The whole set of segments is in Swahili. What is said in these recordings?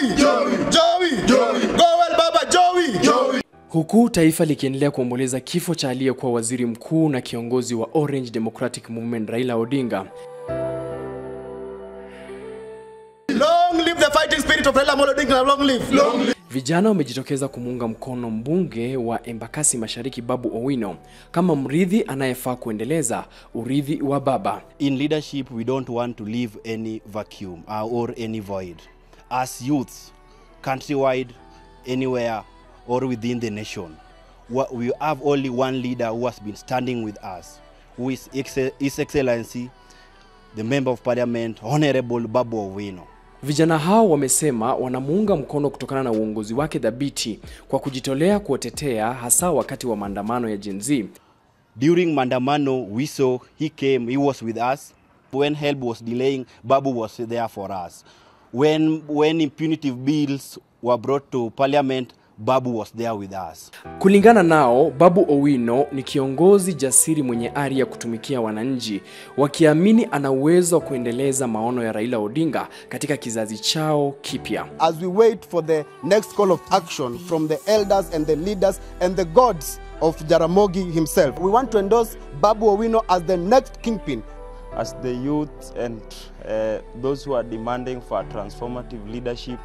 Go well baba Joey. Huku taifa likiendelea kuomboleza kifo cha aliyekuwa waziri mkuu na kiongozi wa Orange Democratic Movement Raila Odinga. Long live the fighting spirit of Raila Odinga, long live. Vijana wamejitokeza kumuunga mkono mbunge wa Embakasi Mashariki Babu Owino kama mrithi anayefaa kuendeleza urithi wa baba. In leadership, we don't want to leave any vacuum or any void. As youths, countrywide, anywhere or within the nation, we have only one leader who has been standing with us, who is His Excellency, the Member of Parliament, Honorable Babu Owino. Vijana hao wamesema wanamuunga mkono kutokana na uongozi wake dhabiti kwa kujitolea kuotetea hasa wakati wa maandamano ya Gen Z. During maandamano, we saw he was with us. When help was delaying, Babu was there for us. When impunitive bills were brought to Parliament, Babu was there with us. Kulingana nao, Babu Owino ni kiongozi jasiri mwenye ari ya kutumikia wananchi, wakiamini ana uwezo wa kuendeleza maono ya Raila Odinga katika kizazi chao kipya. As we wait for the next call of action from the elders and the leaders and the gods of Jaramogi himself, we want to endorse Babu Owino as the next kingpin. As the youth and those who are demanding for a transformative leadership,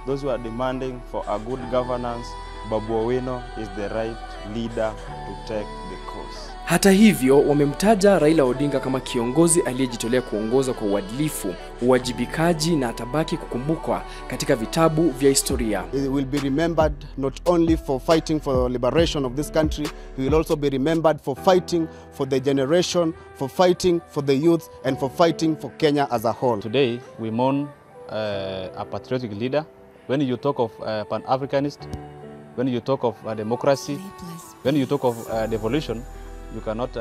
those who are demanding for a good governance, Babu Owino is the right leader to take the course. Hata hivyo, wamemtaja Raila Odinga kama kiongozi aliyejitolea kuongoza kwa uadilifu, uwajibikaji na atabaki kukumbukwa katika vitabu vya historia. He will be remembered not only for fighting for the liberation of this country, he will also be remembered for fighting for the generation, for fighting for the youth and for fighting for Kenya as a whole. Today, we mourn a patriotic leader. When you talk of Pan-Africanist, when you talk of democracy, when you talk of devolution, you cannot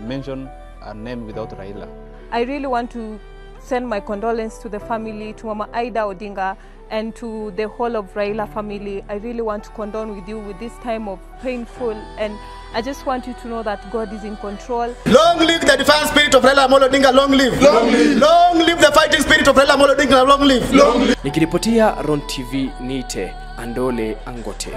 mention a name without Raila. I really want to send my condolences to the family, to Mama Aida Odinga, and to the whole of Raila family. I really want to condone with you with this time of painful, and I just want you to know that God is in control. Long live the defiant spirit of Raila Odinga, long live. Long live the fighting spirit of Raila Odinga, long live. Nikiripotia Ron TV Nite Andole Angote.